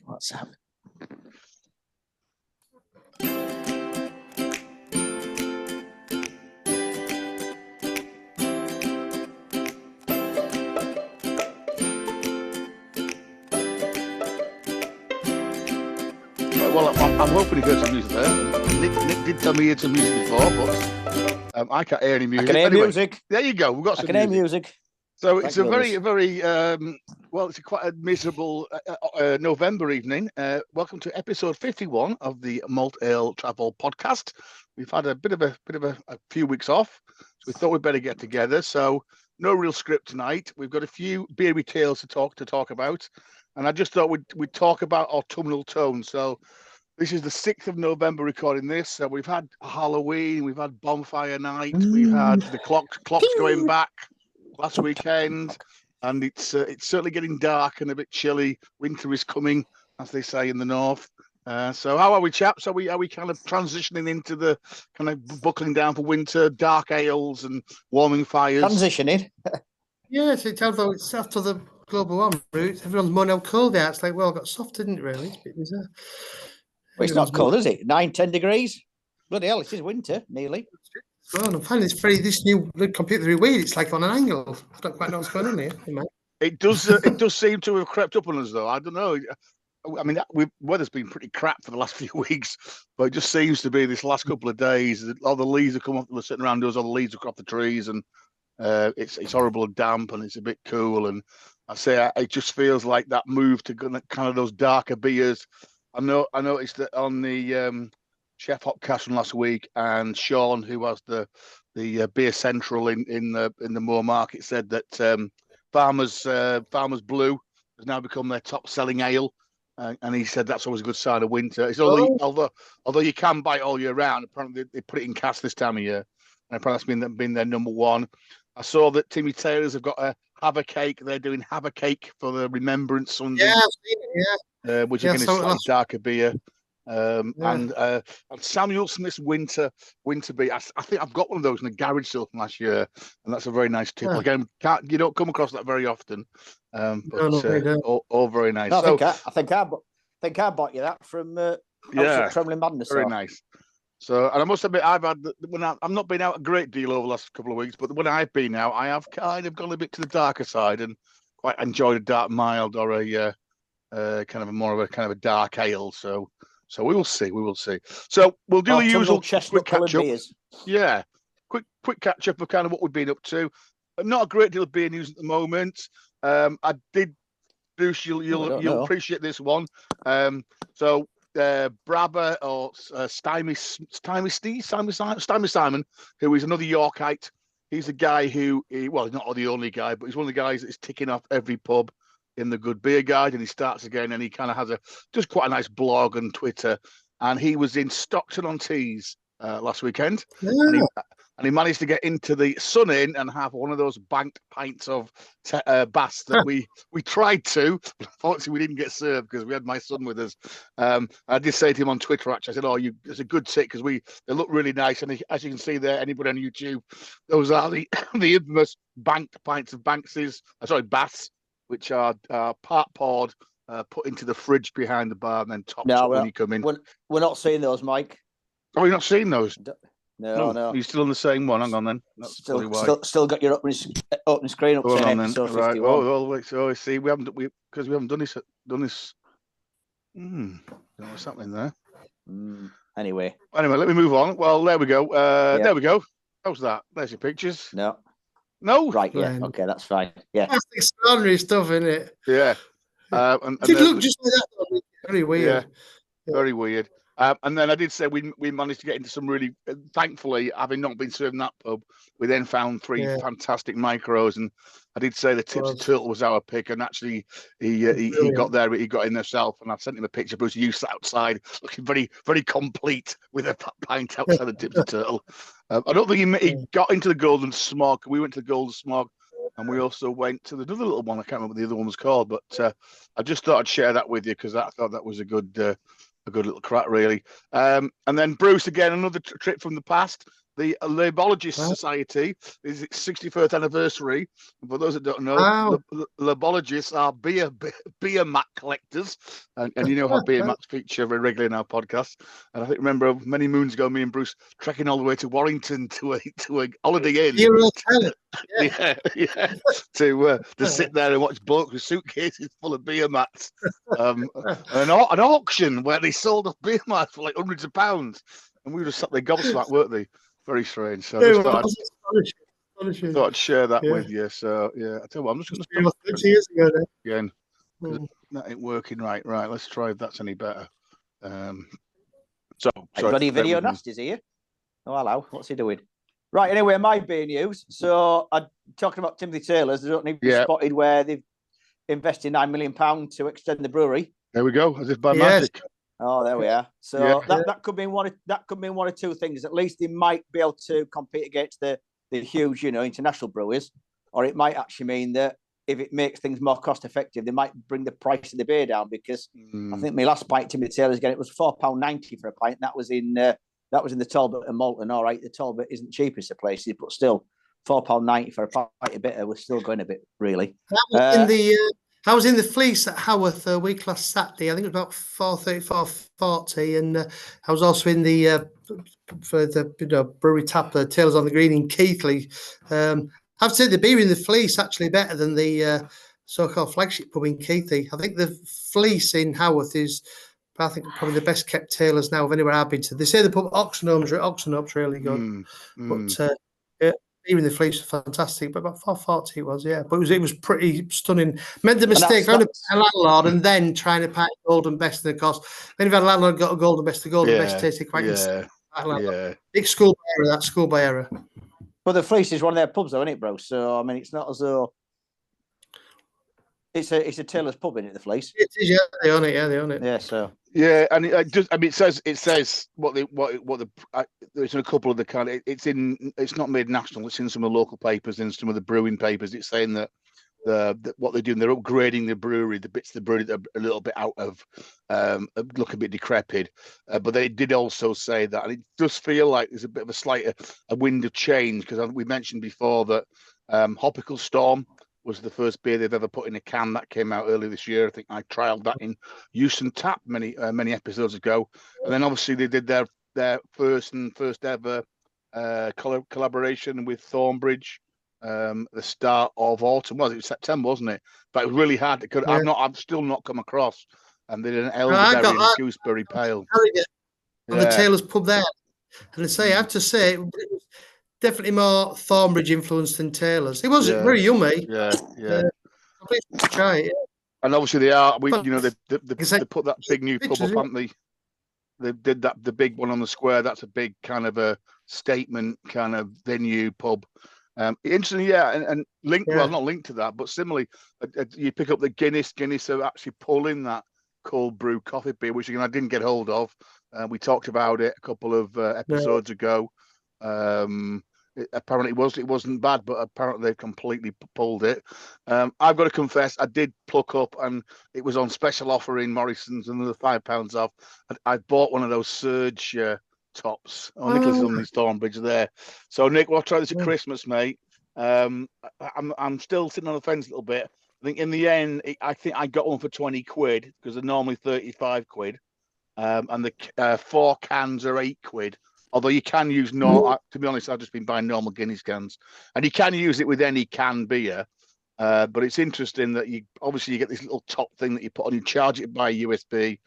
What's up? Well, I'm hoping he heard some music there. Nick did tell me he had some music before, but I can't hear any music. I can hear anyway, music. There you go. We've got some I can hear music. So Thank it's a goodness. very, well, it's quite a miserable November evening. Welcome to episode 51 of the Malt Ale Travel Podcast. We've had a bit of a few weeks off, so we thought we'd better get together. So no real script tonight. We've got a few beery tales to talk about, and I just thought we'd talk about Autumnal Tones. So this is the 6th of November recording this. So we've had Halloween, we've had bonfire night, we've had the clocks going back last weekend, and it's certainly getting dark and a bit chilly. Winter is coming, as they say in the north. So how are we, chaps? Are we kind of transitioning into the kind of buckling down for winter, dark ales and warming fires? Transitioning. Yes, although it's after the global warming route, everyone's moaning how cold out. It's like, well, it got soft, didn't it, really? It's a bit bizarre. Well, it's not cold, is it? 9-10 degrees. Bloody hell, it is winter, nearly. Well, I'm finding it's very, this new computer very weird. It's like on an angle. I don't quite know what's going on here. It does seem to have crept up on us, though. I don't know. I mean, weather's been pretty crap for the last few weeks, but it just seems to be this last couple of days that all the leaves have come off. We're sitting around us, all the leaves are off the trees, and it's horrible and damp, and it's a bit cool. And I say it just feels like that move to kind of those darker beers. I noticed that on the Chef Hopcast from last week, and Sean, who was the beer central in the Moor Market, said that Farmers Blue has now become their top selling ale, and he said that's always a good sign of winter. It's only although you can buy it all year round. Apparently they put it in cask this time of year, and apparently that's been their number one. I saw that Timmy Taylor's have got a have a cake. They're doing have a cake for the Remembrance Sunday. Yeah, I've seen it, which again is slightly darker beer. And Samuel Smith's winter beer. I think I've got one of those in the garage still from last year, and that's a very nice tip. Yeah. Again, you don't come across that very often, but all very nice. No, I think I bought you that from Trembling Madness. Very nice. So, and I must admit, I've not been out a great deal over the last couple of weeks, but when I've been out, I have kind of gone a bit to the darker side and quite enjoyed a dark mild or a kind of a dark ale. So we will see. So we'll do the usual quick catch up. Yeah, quick catch up of kind of what we've been up to. Not a great deal of beer news at the moment. I did, Bruce, you'll appreciate this one. So Brabber or Stymie Simon, who is another Yorkite. He's a guy who, he's not the only guy, but he's one of the guys that is ticking off every pub in the Good Beer Guide, and he starts again, and he kind of has just quite a nice blog and Twitter, and he was in Stockton-on-Tees last weekend, and he managed to get into the Sun Inn and have one of those banked pints of Bass that we tried to, but unfortunately we didn't get served because we had my son with us. I did say to him on Twitter, actually, I said, it's a good tip because they look really nice, and as you can see there, anybody on YouTube, those are the infamous banked pints of Bass, which are part poured, put into the fridge behind the bar, and then topped up when you come in. We're not seeing those, Mike. Oh, you're not seeing those? No. You're still on the same one. Hang on then. That's still got your opening screen up. Hold on then. Right. Wait. So see, we haven't done this. What's happening there? Anyway, let me move on. Well, there we go. There we go. How's that? There's your pictures. No. Right. Yeah. Okay. That's fine. Yeah. That's extraordinary stuff, isn't it? Yeah. And it did look just like that. Very weird. Yeah. Very weird. And then I did say we managed to get into some really, thankfully, having not been serving that pub, we then found three fantastic micros, and I did say the Tipsy Turtle was our pick, and actually he got there, he got in himself, and I sent him a picture. Bruce, you sat outside looking very, very complete with a pint outside the Tipsy Turtle. I don't think he got into the Golden Smog. We went to the Golden Smog, and we also went to another little one. I can't remember what the other one was called, but I just thought I'd share that with you because I thought that was a good little crack, really. And then Bruce, again, another trip from the past. The Labologist Wow. Society is its 61st anniversary. And for those that don't know, Wow. Labologists are beer mat collectors, and you know how beer mats feature very regularly in our podcast. And I think remember many moons ago, me and Bruce trekking all the way to Warrington to a holiday inn. Hero talent. Yeah, to sit there and watch blokes with suitcases full of beer mats. And an auction where they sold off beer mats for like hundreds of pounds, and we were just sat there gobsmacked, weren't they? Very strange. So I just thought I'd share that with you. So yeah, I tell you what, I'm just going to stop 30 years ago now. again. That ain't working right. Right, let's try if that's any better. So Bloody video nasties here. Oh, hello. What's he doing? Right, anyway, my beer news. So I'm talking about Timothy Taylor's. They don't need to be spotted where they've invested £9 million to extend the brewery. There we go, as if by magic. Oh, there we are. So that could mean one or two things. At least they might be able to compete against the huge, international brewers, or it might actually mean that if it makes things more cost effective, they might bring the price of the beer down. Because I think my last pint Timothy Taylor's again, it was £4.90 for a pint. That was in the Talbot and Malton. All right, the Talbot isn't cheapest of places, but still £4.90 for a pint of bitter was still going a bit really. I was in the Fleece at Haworth a week last Saturday. I think it was about 4:30, 4:40, and I was also in the for the brewery tap, Taylor's on the Green in Keighley. I've said the beer in the Fleece actually better than the so-called flagship pub in Keighley. I think the Fleece in Haworth is, I think, probably the best kept Taylor's now of anywhere I've been to. They say the pub Oxenhope's really good, but beer in the Fleece was fantastic. But about 4:40 it was, but it was pretty stunning. Made the mistake of a landlord and then trying to pack golden best, and of course, when you've had a landlord got a golden best, the golden best tasted quite big schoolboy error. But the Fleece is one of their pubs, though, isn't it, bro? So I mean, it's not as though it's a Taylor's pub, isn't it? The Fleece. It is, yeah. They own it. Yeah. So. Yeah, and it says what there's a couple of the kind of it's not made national. It's in some of the local papers, in some of the brewing papers. It's saying that what they're doing, they're upgrading the brewery, the bits of the brewery that are a little bit out of look a bit decrepit. But they did also say that, and it does feel like there's a bit of a wind of change, because we mentioned before that Hopical Storm was the first beer they've ever put in a can. That came out early this year. I think I trialed that in Euston Tap many episodes ago. And then obviously they did their first ever collaboration with Thornbridge. The start of autumn, it was September, wasn't it? But it was really hard to I've still not come across. And they did an elderberry and gooseberry pale. On the Taylor's pub there, and I have to say, it was definitely more Thornbridge influenced than Taylor's. It was very yummy. Please try it. And obviously they are. They put that big new pub up, haven't they? They did the big one on the square. That's a big kind of a statement kind of venue pub. Interesting, and linked. Well, not linked to that, but similarly, you pick up the Guinness. Guinness are actually pulling that cold brew coffee beer, which again I didn't get hold of. We talked about it a couple of episodes ago. Apparently it wasn't bad, but apparently they completely pulled it. I've got to confess, I did pluck up, and it was on special offer in Morrison's, another £5 off. I bought one of those Surge tops. Nicholas on these Thornbridge there. So Nick, we'll try this at Christmas, mate. I'm still sitting on the fence a little bit. I think in the end, I think I got one for 20 quid, because they're normally 35 quid. And the 4 cans are 8 quid. Although you can use to be honest, I've just been buying normal Guinness cans, and you can use it with any can beer. But it's interesting that you get this little top thing that you put on. You charge it by USB.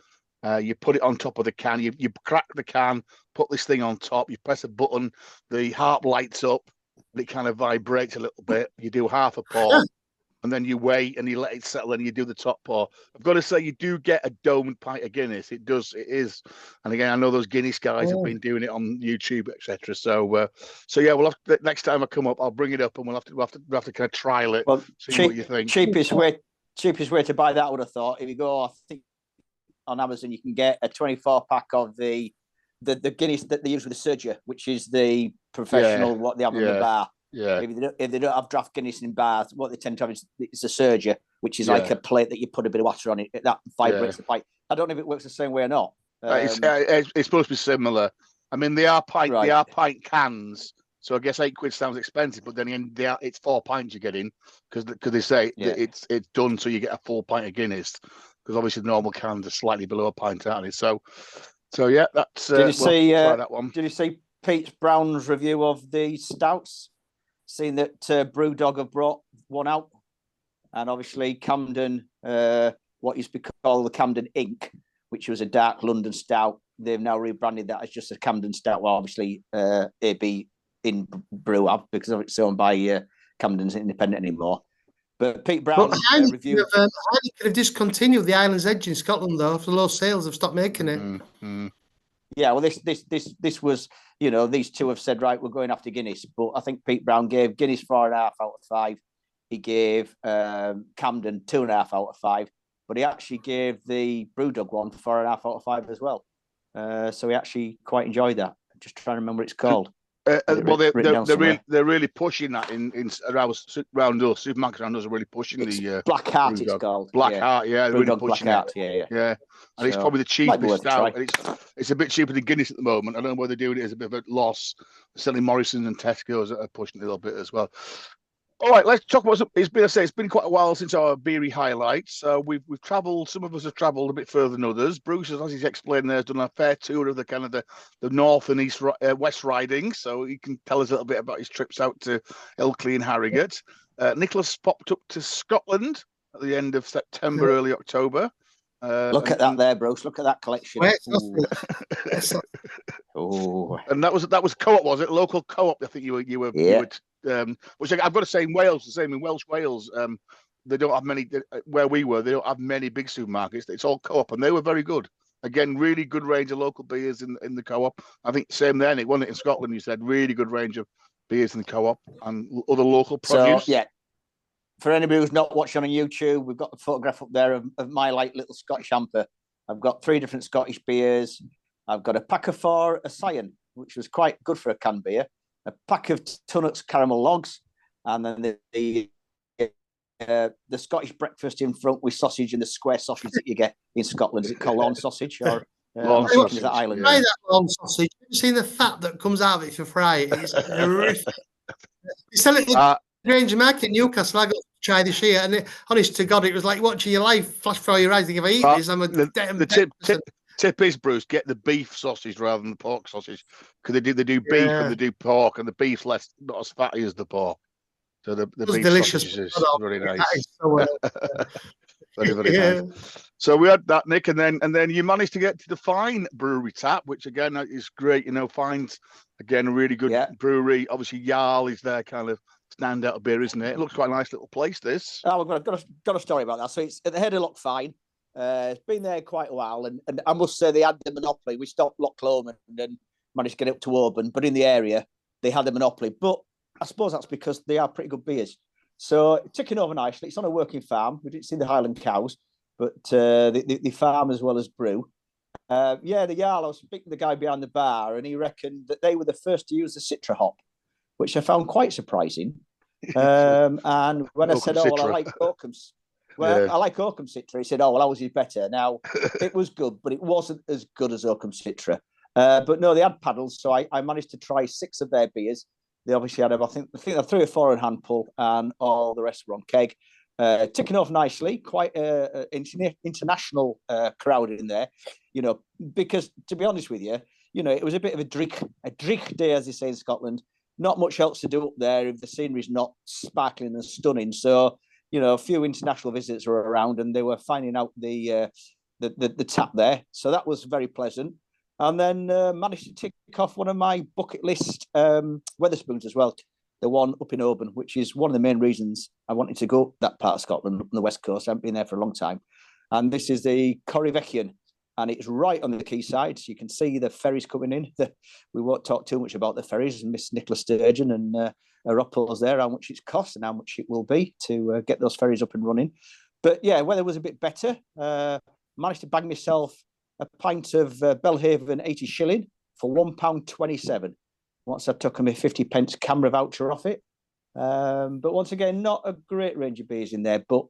You put it on top of the can. You crack the can, put this thing on top. You press a button. The harp lights up. And it kind of vibrates a little bit. You do half a pour, and then you wait and you let it settle, and you do the top pour. I've got to say, you do get a domed pint of Guinness. It is. And again, I know those Guinness guys have been doing it on YouTube, etc. So yeah, next time I come up, I'll bring it up, and we'll have to kind of trial it. Well, see what you think. Cheapest way to buy that, I would have thought. If you go, I think on Amazon, you can get a 24-pack of the Guinness that they use with the Surger, which is the professional what they have in the bar. Yeah. If they don't have draft Guinness in bars, what they tend to have is a Surger, which is like a plate that you put a bit of water on it. That vibrates the pipe. I don't know if it works the same way or not. It's supposed to be similar. I mean, they are pint cans. So I guess £8 sounds expensive, but then again, it's 4 pints you're getting because they say that it's done so you get a full pint of Guinness, because obviously normal cans are slightly below a pint, aren't they? So yeah, that's. Did you see? Try that one. Did you see Pete Brown's review of the stouts? Seen that Brewdog have brought one out, and obviously Camden, what used to be called the Camden Ink, which was a dark London stout, they've now rebranded that as just a Camden Stout. Well, obviously AB in brew up because it's owned by Camden's Independent anymore. But Pete Brown reviewed. Heineken could have discontinued the Island's Edge in Scotland though. After low sales, have stopped making it. Mm-hmm. Yeah, well, this was, these two have said, right, we're going after Guinness, but I think Pete Brown gave Guinness 4.5 out of 5. He gave Camden 2.5 out of 5, but he actually gave the Brewdog one 4.5 out of 5 as well. So he actually quite enjoyed that. I'm just trying to remember what it's called. Well, they're really pushing that in around us. Supermarkets around us are really pushing the Black Heart. It's called Heart. Yeah, they're really pushing Black it. Heart, yeah. And it's probably the cheapest stout. And it's a bit cheaper than Guinness at the moment. I don't know whether they're doing it as a bit of a loss. Certainly Morrison's and Tesco's are pushing it a little bit as well. All right, let's talk about. It's been quite a while since our beery highlights. We've travelled. Some of us have travelled a bit further than others. Bruce, as he's explained, there has done a fair tour of the kind of the north and east west ridings. So he can tell us a little bit about his trips out to Ilkley and Harrogate. Nicholas popped up to Scotland at the end of September, early October. Look at that there, Bruce. Look at that collection. Oh, and that was co-op, was it? Local co-op. I think you were. Which I've got to say, in Wales, the same in Welsh Wales. They don't have many where we were. They don't have many big supermarkets. It's all co-op, and they were very good. Again, really good range of local beers in the co-op. I think same there, Nick, wasn't it? In Scotland, you said really good range of beers in the co-op and other local produce. So, yeah. For anybody who's not watching on YouTube, we've got a photograph up there of my little Scottish hamper. I've got 3 different Scottish beers. I've got a pack of 4 Sion, which was quite good for a canned beer. A pack of Tunnock's caramel logs, and then the Scottish breakfast in front with sausage and the square sausage that you get in Scotland. Is it called lawn sausage or lawn sausage? Is that Ireland? Try that lawn sausage. Have you seen the fat that comes out of it if you fry it? It's horrific. You sell it at the Grange Market in Newcastle. I got to try this year, and honest to God, it was like watching your life flash before your eyes. Think if I eat this, I'm a tip is, Bruce, get the beef sausage rather than the pork sausage, because they do beef and they do pork, and the beef's not as fatty as the pork. So the beef delicious. sausage is very nice. Very, very nice. So we had that, Nick, and then you managed to get to the Fine Brewery tap, which again is great. Fine's again a really good brewery. Obviously, Jarl is their kind of standout beer, isn't it? It looks quite a nice little place. This. Oh, we've got a story about that. So it's at the head of Loch Fine. It's been there quite a while, and I must say they had the monopoly. We stopped Loch Lomond and then managed to get up to Auburn, but in the area they had a monopoly. But I suppose that's because they are pretty good beers. So ticking over nicely. It's on a working farm. We didn't see the Highland cows, but the farm as well as brew. The Jarl, I was speaking to the guy behind the bar, and he reckoned that they were the first to use the Citra hop, which I found quite surprising. And when I said, I like Oakhams. I like Oakham Citra. He said, ours is better. Now, it was good, but it wasn't as good as Oakham Citra. But no, they had paddles, so I managed to try 6 of their beers. They obviously had, I think 3 or 4 in handful, and all the rest were on keg. Ticking off nicely, quite an international crowd in there, because to be honest with you, it was a bit of a dreich day, as they say in Scotland. Not much else to do up there if the scenery's not sparkling and stunning. So, a few international visitors were around, and they were finding out the tap there. So that was very pleasant. And then managed to tick off one of my bucket list Wetherspoons as well, the one up in Auburn, which is one of the main reasons I wanted to go that part of Scotland, up on the west coast. I haven't been there for a long time. And this is the Corryvreckan, and it's right on the quayside. So you can see the ferries coming in. We won't talk too much about the ferries. Miss Nicola Sturgeon and her uppers there, how much it's cost and how much it will be to get those ferries up and running. But yeah, weather was a bit better. Managed to bag myself a pint of Belhaven 80 shilling for £1.27. Once I took me 50p camera voucher off it. But once again, not a great range of beers in there, but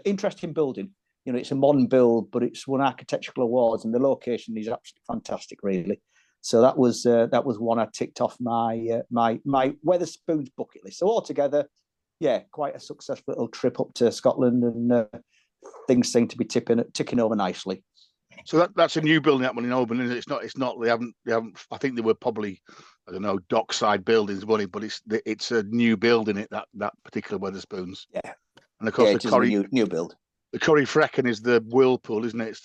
interesting building. It's a modern build, but it's won architectural awards, and the location is absolutely fantastic, really. So that was one I ticked off my my Wetherspoons bucket list. So altogether, yeah, quite a successful little trip up to Scotland, and things seem to be ticking over nicely. So that's a new building, that one in Oban, isn't it? It's not. They haven't. I think they were probably, I don't know, dockside buildings, but it's a new building. That particular Wetherspoons. Yeah. And of course, it is a new build. The Curry Frecken is the whirlpool, isn't it?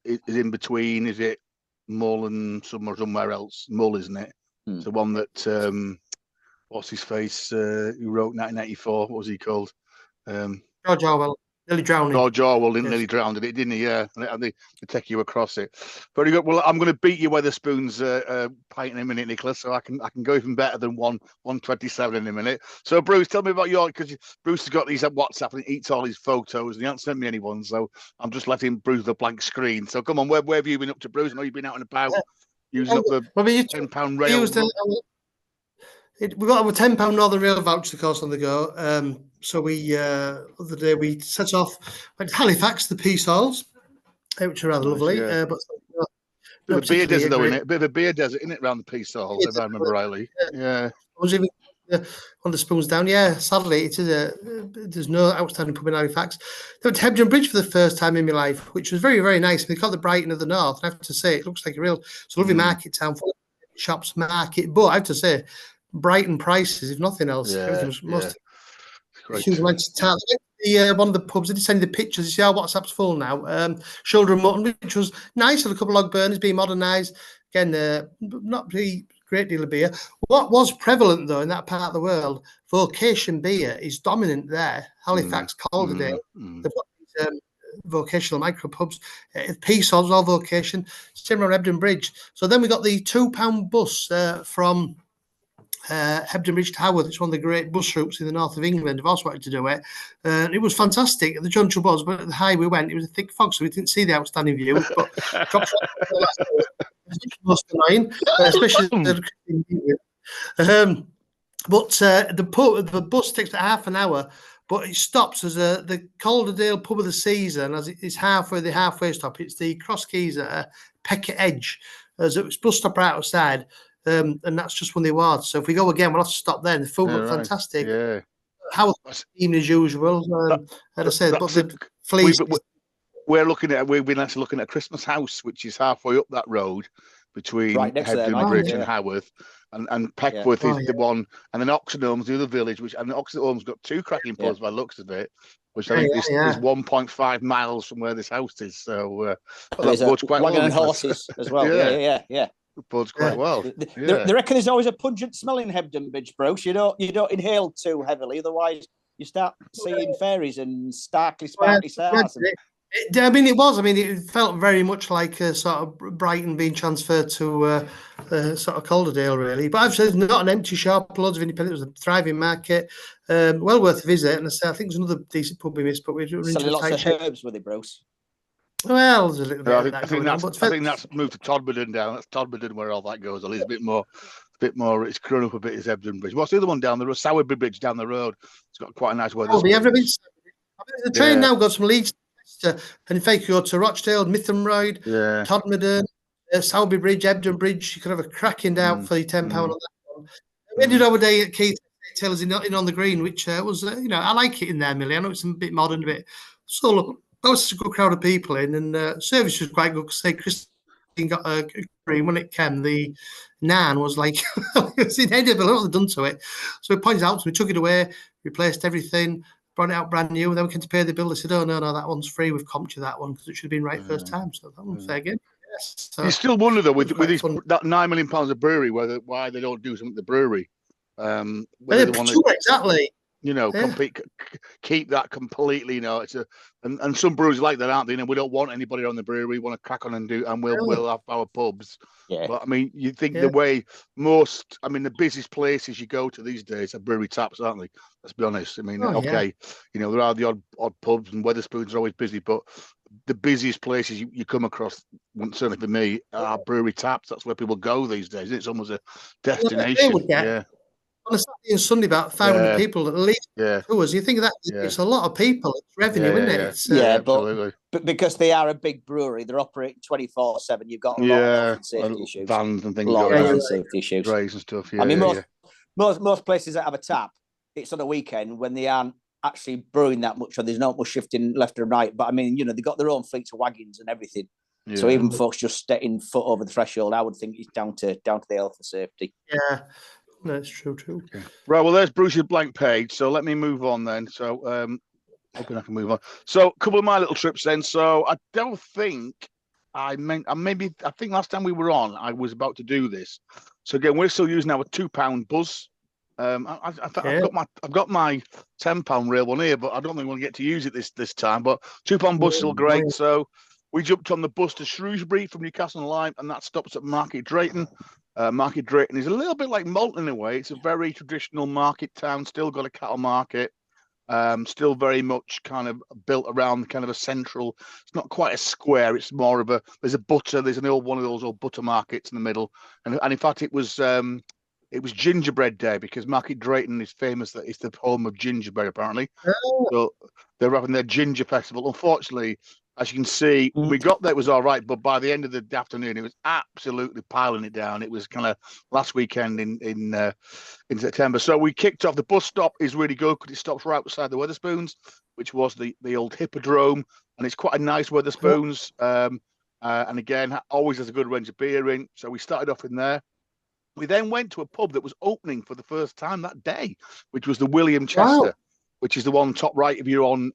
It's in between. Is it Mull and somewhere else? Mull, isn't it? It's the one that what's his face? Who wrote 1984? What was he called? George Orwell. Nearly drowning. George Orwell nearly drowned in it, didn't he? Yeah, and they take you across it. Very good. Well, I'm going to beat you Wetherspoons pint in a minute, Nicholas. So I can go even better than 1:27 in a minute. So Bruce, tell me about because Bruce has got these at WhatsApp and he eats all his photos and he hasn't sent me any one. So I'm just letting Bruce the blank screen. So come on, where have you been up to, Bruce? I know you've been out and about using up the £10 rail. We got our £10 Northern Rail voucher, of course, on the go. So we other day we set off, went to Halifax, the Peace Halls, which are rather lovely. Yeah. But bit of a beer desert, though, isn't it? A bit of a beer desert, isn't it, around the Peace Halls, if I remember rightly. Yeah. I was even on the spoons down. Yeah, sadly, it is there's no outstanding pub in Halifax. I went to Hebden Bridge for the first time in my life, which was very, very nice. They call it the Brighton of the North. And I have to say, it looks like it's a lovely market town, full of shops, market. But I have to say, Brighton prices, if nothing else. Everything was most huge amounts of talent. One of the pubs, they did send the pictures. You see our WhatsApp's full now. Shoulder and mutton, which was nice. Had a couple of log burners being modernised. Again, not really great deal of beer. What was prevalent though in that part of the world, vocation beer is dominant there. Halifax, Calderdale, they've got these vocational micro pubs. Peace Halls, all vocation. Same around Hebden Bridge. So then we got the £2 bus from Hebden Bridge to Haworth. It's one of the great bus routes in the north of England. I've also wanted to do it. And it was fantastic. The junction was, but at the high we went, it was a thick fog, so we didn't see the outstanding views. But most annoying, especially the bus takes about half an hour, but it stops as the Calderdale pub of the season, as it's the halfway stop. It's the Cross Keys at Peckett Edge, as it's bus stop right outside. And that's just won the awards. So if we go again, we'll have to stop there. The food looked fantastic. Yeah. How even as usual. As I said, but the fleece. We're been actually looking at Christmas House, which is halfway up that road between Hebden Bridge and Haworth, and Peckworth is the one, and then Oxenholme's the other village, and Oxenholme's got two cracking pubs by the looks of it, which I think is 1.5 miles from where this house is. So there's quite wagon well, and horses as well. Yeah. It bodes quite well. They reckon there's always a pungent smell in Hebden Bridge, Bruce. You don't inhale too heavily, otherwise you start seeing fairies and sparkly stars. It felt very much like sort of Brighton being transferred to sort of Calderdale, really. But I've said not an empty shop, loads of independent. It was a thriving market, well worth a visit. And I think there's another decent pub we missed, but we're selling lots of herbs with it, Bruce. Well, there's a little bit of that going on. I think that's moved to Todmorden down. That's Todmorden where all that goes. At least a bit more. It's grown up a bit. Is Hebden Bridge. What's the other one down the road? Sowerby Bridge down the road. It's got quite a nice weather. The train now goes from Leeds and in fact you go to Rochdale, Mithenroyd, Todmorden, Sowerby Bridge, Hebden Bridge. You could have a cracking day out for your £10 on that one. We ended our day at Keith Taylor's in on the Green, which was I like it in there, Millie. I know it's a bit modern, a bit solo. That was such a good crowd of people in, and service was quite good. Because Christine got a cream when it came. The naan was like it was inedible. What they'd done to it. So we pointed out to me, took it away, replaced everything, brought it out brand new. And then we came to pay the bill. They said, "Oh no, that one's free. We've comped you that one because it should have been right first time." So that one's fair game. Yes. So, you still wonder though with these that £9 million of brewery why they don't do something with the brewery. Exactly. Keep that completely. It's and some brewers like that, aren't they? We don't want anybody on the brewery. We want to crack on and we'll have our pubs. Yeah. But I mean, you think the way the busiest places you go to these days are brewery taps, aren't they? Let's be honest. I mean, there are the odd pubs and Wetherspoons are always busy, but the busiest places you come across, certainly for me, are brewery taps. That's where people go these days. It's almost a destination. on a Saturday and Sunday, about 500 people at least. Tours. You think of that? It's a lot of people. It's revenue, isn't it? It's, absolutely. But because they are a big brewery, they're operating 24/7. You've got a lot of health and safety issues, vans and things, a lot of health and safety issues, drays and stuff. I mean, most places that have a tap, it's on a weekend when they aren't actually brewing that much, or there's not much shifting left and right. But I mean, you know, they've got their own fleets of wagons and everything. Yeah. So even folks just stepping foot over the threshold, I would think it's down to the health and safety. Yeah, that's true too. Okay. Right, well, there's Bruce's blank page. So let me move on then. So hoping I can move on. So a couple of my little trips then. So I don't think I think last time we were on, I was about to do this. So again, we're still using our £2 buzz. I've got my £10 rail one here, but I don't think we'll get to use it this time. But £2 bus still great. So we jumped on the bus to Shrewsbury from Newcastle on Lyme, and that stops at Market Drayton. Market Drayton is a little bit like Malton in a way. It's a very traditional market town. Still got a cattle market. Still very much kind of built around kind of a central. It's not quite a square. It's more of a. There's a butter. There's one of those old butter markets in the middle, and in fact it was gingerbread day because Market Drayton is famous that it's the home of gingerbread apparently. Oh. So they're having their ginger festival. Unfortunately, as you can see, we got there, it was all right, but by the end of the afternoon, it was absolutely piling it down. It was kind of last weekend in September. So we kicked off. The bus stop is really good because it stops right outside the Wetherspoons, which was the old Hippodrome, and it's quite a nice Wetherspoons. And again, always has a good range of beer in. So we started off in there. We then went to a pub that was opening for the first time that day, which was the William Chester, which is the one top right if you're on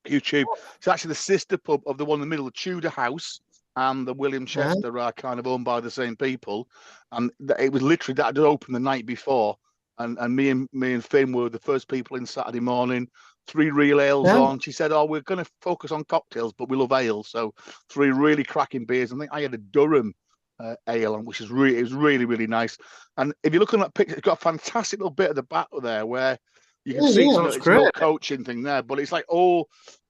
YouTube. It's actually the sister pub of the one in the middle, the Tudor House, and the William Chester are kind of owned by the same people. And it was literally that had opened the night before, and me and Finn were the first people in Saturday morning. 3 real ales on. She said, "Oh, we're going to focus on cocktails, but we love ale." So 3 really cracking beers. I think I had a Durham ale, which is really really nice. And if you look on that picture, it's got a fantastic little bit at the back there where you can see it's no coaching thing there, but it's like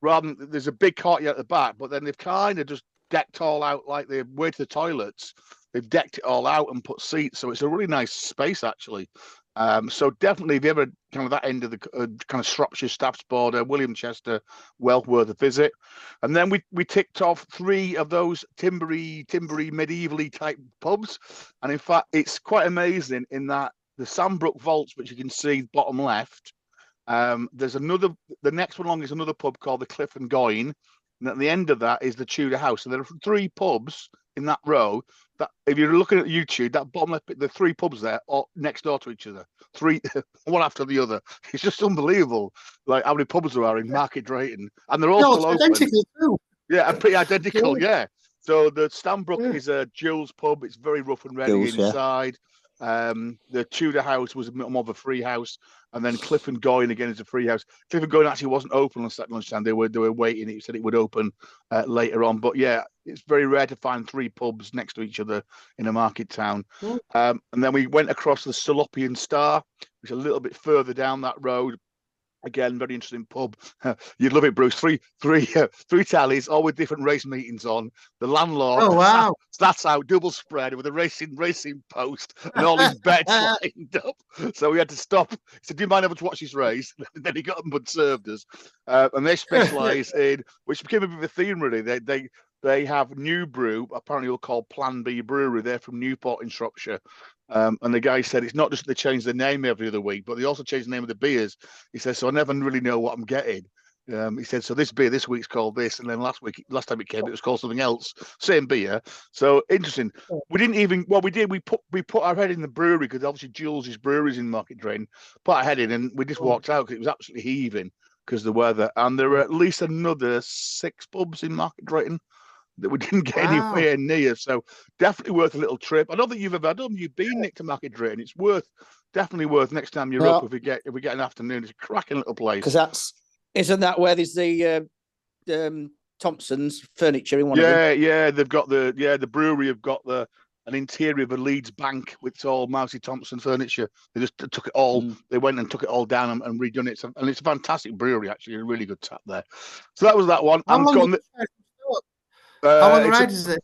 rather than there's a big courtyard at the back, but then they've kind of just decked all out like the way to the toilets. They've decked it all out and put seats, so it's a really nice space actually. So definitely, if you ever kind of that end of the kind of Shropshire Staffs border, William Chester, well worth a visit. And then we ticked off 3 of those timbery medievally type pubs, and in fact, it's quite amazing in that the Sandbrook Vaults, which you can see bottom left. There's the next one along is another pub called the Cliff and Goyne, and at the end of that is the Tudor House. So there are 3 pubs in that row. That if you're looking at YouTube, that bottom left, the 3 pubs there are next door to each other, 3 one after the other. It's just unbelievable, like how many pubs there are in Market Drayton, and they're all still open. Identical too. Yeah, and pretty identical. Yeah. So the Stanbrook is a Jules pub. It's very rough and ready inside. The Tudor House was more of a free house, and then Cliff and Goyne again is a free house. Cliff and Goyne actually wasn't open on Saturday lunchtime. They were waiting. It said it would open later on, but yeah, it's very rare to find 3 pubs next to each other in a market town. And then we went across the Salopian Star, which is a little bit further down that road. Again, very interesting pub. You'd love it, Bruce. Three tallies, all with different race meetings on. The landlord, that's out, double spread with a racing post and all his bets lined up. So we had to stop. He said, "Do you mind having to watch this race?" Then he got them and served us. And they specialise in, which became a bit of a theme really. They have new brew, apparently called Plan B Brewery. They're from Newport in Shropshire. And the guy said it's not just they change the name every other week, but they also change the name of the beers. He says, so I never really know what I'm getting. He said, so this beer this week's called this, and then last time it came, it was called something else. Same beer. So interesting. We didn't even we did. We put our head in the brewery because obviously Jules' brewery's in Market Drayton. Put our head in, and we just walked out because it was absolutely heaving because of the weather. And there were at least another 6 pubs in Market Drayton that we didn't get anywhere near, so definitely worth a little trip. I don't think you've been, Nick, to Market Drayton. It's definitely worth next time you're up if we get an afternoon. It's a cracking little place. Because isn't that where there's the Thompson's furniture in one of them? Yeah, they've got the brewery have got an interior of a Leeds bank with all Mousy Thompson furniture. They just took it all. They went and took it all down and redone it. And it's a fantastic brewery, actually, a really good tap there. So that was that one. How long a ride is it?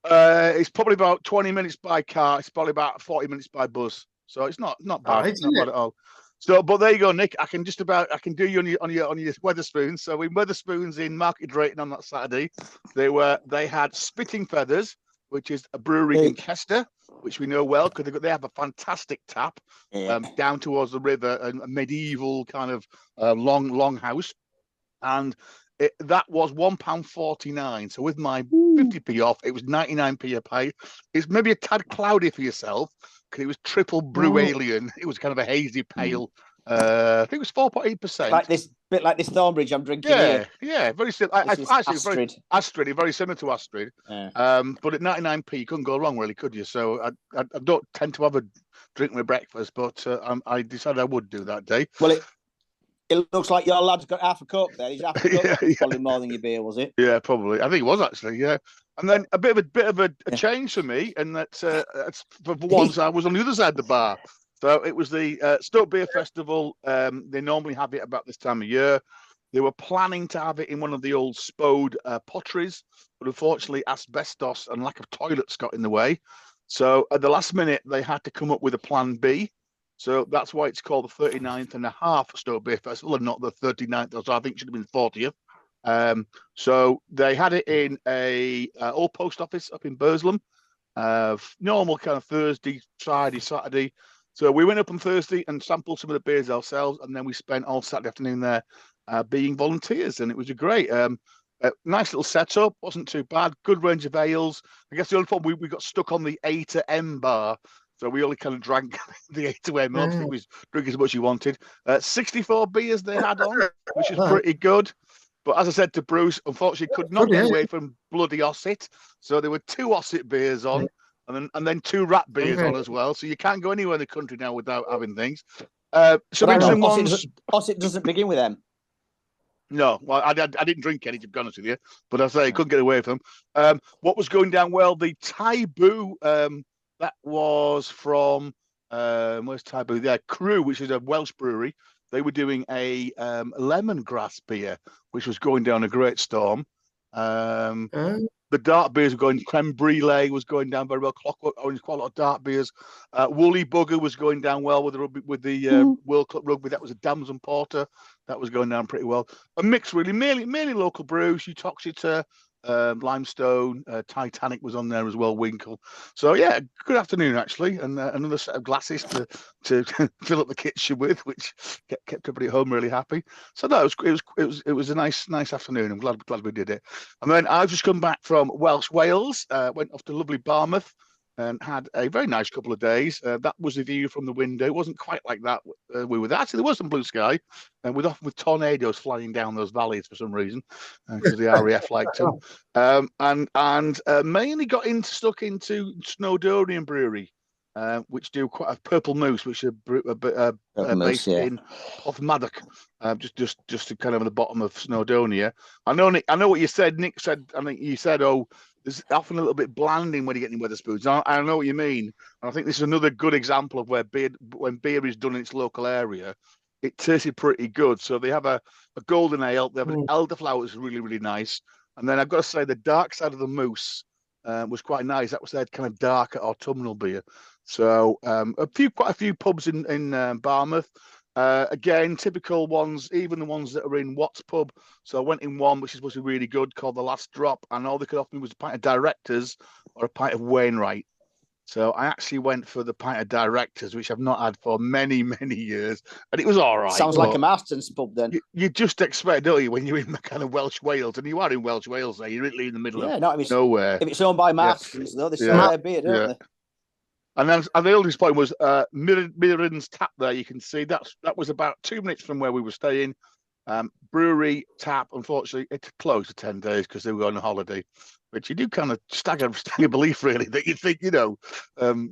It's probably about 20 minutes by car. It's probably about 40 minutes by bus. So it's not bad, Right, not bad at all. So, but there you go, Nick. I can do you on your Wetherspoons. So in Wetherspoons in Market Drayton on that Saturday, they had Spitting Feathers, which is a brewery in Chester, which we know well because they have a fantastic tap down towards the river, a medieval kind of long house, and that was £1.49. So with my 50p off, it was 99p a pint. It's maybe a tad cloudy for yourself because it was triple brew alien. It was kind of a hazy pale. I think it was 4.8%. Bit like this Thornbridge I'm drinking here. Yeah, very similar. Astrid. Astrid, very similar to Astrid. But at 99p, you couldn't go wrong, really, could you? So I don't tend to have a drink with breakfast, but I decided I would do that day. Well, it looks like your lad's got half a Coke there. He's half a Coke, probably more than your beer, was it? Yeah, probably. I think it was actually. Yeah, and then a bit of a change for me, and that's for once I was on the other side of the bar. So it was the Stoke Beer Festival. They normally have it about this time of year. They were planning to have it in one of the old Spode potteries, but unfortunately asbestos and lack of toilets got in the way. So at the last minute, they had to come up with a plan B. So that's why it's called the 39th and a half Stoke Beer Festival and not the 39th, or so I think it should have been 40th. So they had it in a old post office up in Burslem, normal kind of Thursday, Friday, Saturday. So we went up on Thursday and sampled some of the beers ourselves, and then we spent all Saturday afternoon there being volunteers, and it was a great, nice little setup. Wasn't too bad. Good range of ales. I guess the only problem we got stuck on the A to M bar. So we only kind of drank the A to M. Obviously, we drank as much as you wanted. 64 beers they had on, which is pretty good. But as I said to Bruce, unfortunately, could not get away from bloody Osset. So there were 2 Osset beers on, and then 2 rat beers on as well. So you can't go anywhere in the country now without having things. Some interesting ones. Osset doesn't begin with them. No, well, I didn't drink any, to be honest with you. But I say I couldn't get away from them. What was going down well? The Taboo. That was from where's Taboo? Yeah, Crew, which is a Welsh brewery. They were doing a lemongrass beer, which was going down a great storm. The dark beers were going. Creme Brulee was going down very well. Clockwork Orange, quite a lot of dark beers. Woolly Bugger was going down well with the World Cup rugby. That was a Damson Porter. That was going down pretty well. A mix, really, mainly local brews. Uttoxeter, Limestone, Titanic was on there as well. Winkle. So yeah, good afternoon actually, and another set of glasses to fill up the kitchen with, which kept everybody at home really happy. So no, it was a nice afternoon. I'm glad we did it. And then I've just come back from Welsh Wales. Went off to lovely Barmouth and had a very nice couple of days. That was the view from the window. It wasn't quite like that. We were there. Actually, there was some blue sky, and with tornadoes flying down those valleys for some reason, because the RAF liked them. And mainly got stuck into Snowdonian Brewery, which do quite a Purple Moose, which are based in Porthmadog, just to kind of at the bottom of Snowdonia. I know, Nick, I know what you said. Nick said, I think you said, there's often a little bit blanding when you get in Wetherspoons. I know what you mean. And I think this is another good example of when beer is done in its local area, it tasted pretty good. So they have a golden ale. They have an elderflower that's really, really nice. And then I've got to say the dark side of the Moose was quite nice. That was their kind of darker autumnal beer. So quite a few pubs in Barmouth. Again, typical ones, even the ones that are in Watts pub. So I went in one, which is supposed to be really good, called The Last Drop, and all they could offer me was a pint of Directors or a pint of Wainwright. So I actually went for the pint of Directors, which I've not had for many, many years, and it was all right. Sounds like a Marston's pub then. You just expect, don't you, when you're in the kind of Welsh Wales, and you are in Welsh Wales there, you're literally in the middle of nowhere. If it's owned by Marston's, though, they sell their beer, don't they? And then the oldest point was Mirren's Tap there. You can see that was about 2 minutes from where we were staying. Brewery Tap, unfortunately, it closed for 10 days because they were on a holiday. But you do kind of stagger belief, really, that you think,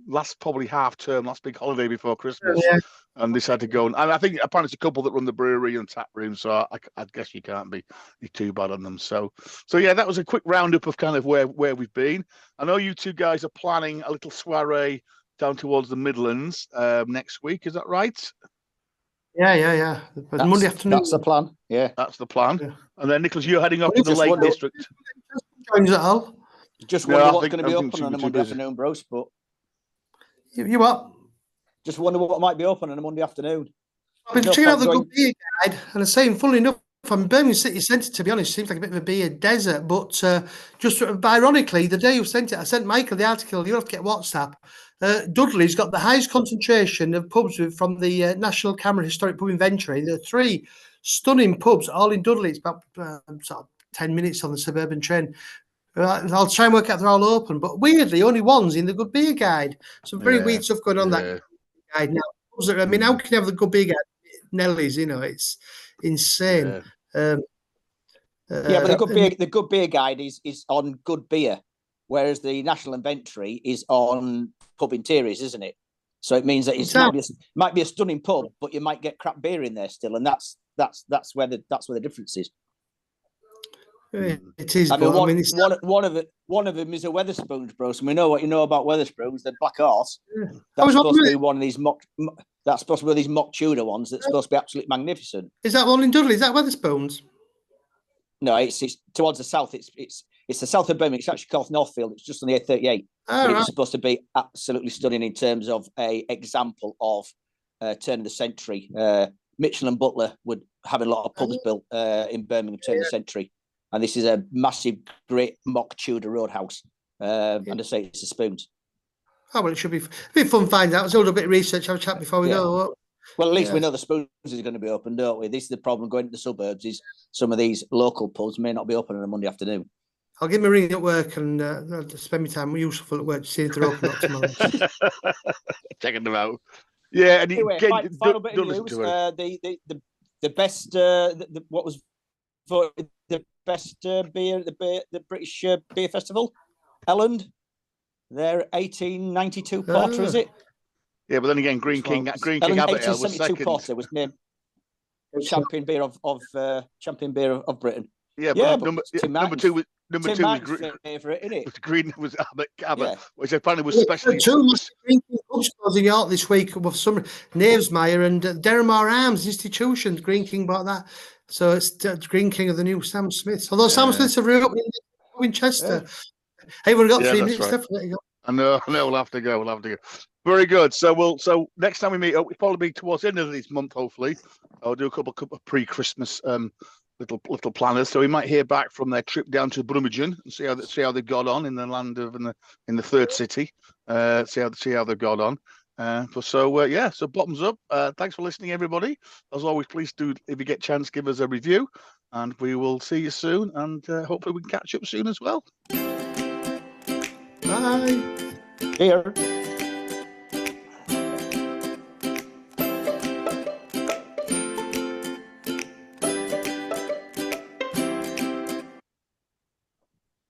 last probably half term, last big holiday before Christmas. Yeah. And they had to go. And I think apparently it's a couple that run the brewery and tap room. So I guess you can't be too bad on them. So yeah, that was a quick roundup of kind of where we've been. I know you two guys are planning a little soiree down towards the Midlands next week. Is that right? Yeah. Monday afternoon. That's the plan. Yeah. That's the plan. Yeah. And then, Nicholas, you're heading off to the Lake District. Joins at all. Just wonder what's going to be up on a Monday afternoon, Bruce. But you what? Just wonder what might be open on a Monday afternoon. I've been checking out the Good Beer Guide, and I'm saying, funnily enough, from Birmingham City Centre, to be honest, seems like a bit of a beer desert. But just ironically, the day you sent it, I sent Michael the article. You'll have to get WhatsApp. Dudley's got the highest concentration of pubs from the National Cameron Historic Pub Inventory. There are 3 stunning pubs, all in Dudley. It's about sort of 10 minutes on the suburban train. I'll try and work out they're all open, but weirdly, only one's in the Good Beer Guide. Some very weird stuff going on that guide now. I mean, how can you have the Good Beer Guide? Nelly's, it's insane. But the Good Beer Guide is on good beer, whereas the National Inventory is on pub interiors, isn't it? So it means that it might be a stunning pub, but you might get crap beer in there still, and that's where the difference is. It is. I mean, one of them is a Wetherspoons, bro. So we know what you know about Wetherspoons. The Black Horse. That's supposed to be one of these mock. That's supposed to be these mock Tudor ones. That's supposed to be absolutely magnificent. Is that one in Dudley? Is that Wetherspoons? No, it's towards the south. It's the south of Birmingham. It's actually called Northfield. It's just on the A38. It's supposed to be absolutely stunning in terms of a example of turn of the century. Mitchell and Butler would have a lot of pubs built in Birmingham turn of the century. And this is a massive, great mock Tudor roadhouse. And I say it's the Spoons. Oh, well, it should be fun to find out. Let's do a little bit of research, have a chat before we go. Well, at least we know the Spoons is going to be open, don't we? This is the problem going to the suburbs is some of these local pubs may not be open on a Monday afternoon. I'll give me a ring at work and I'll spend my time useful at work to see if they're open up tomorrow. Checking them out. Yeah, and anyway, final bit of news. The best, what was voted the best beer, the British Beer Festival, Elland. Their 1892 porter, is it? Yeah, but then again, Green King Abbott Ale was second. Porter was named champion beer of Britain. Yeah, but number two was favourite, isn't it? Green was Abbott, which apparently was specially. Two Green King pub stores in York this week with some Knavesmire and Deramore Arms institutions. Green King bought that, so it's Green King of the new Sam Smiths. Although Sam Smiths are reopening in Winchester. Hey, we've got 3 minutes left. I know. We'll have to go. Very good. So next time we meet up, we'll probably be towards the end of this month. Hopefully, I'll do a couple of pre-Christmas little planners. So we might hear back from their trip down to Brummagem and see how they got on in the land of in the third city. See how they got on. So bottoms up. Thanks for listening, everybody. As always, please do, if you get a chance, give us a review, and we will see you soon. And hopefully we can catch up soon as well. Bye. Here.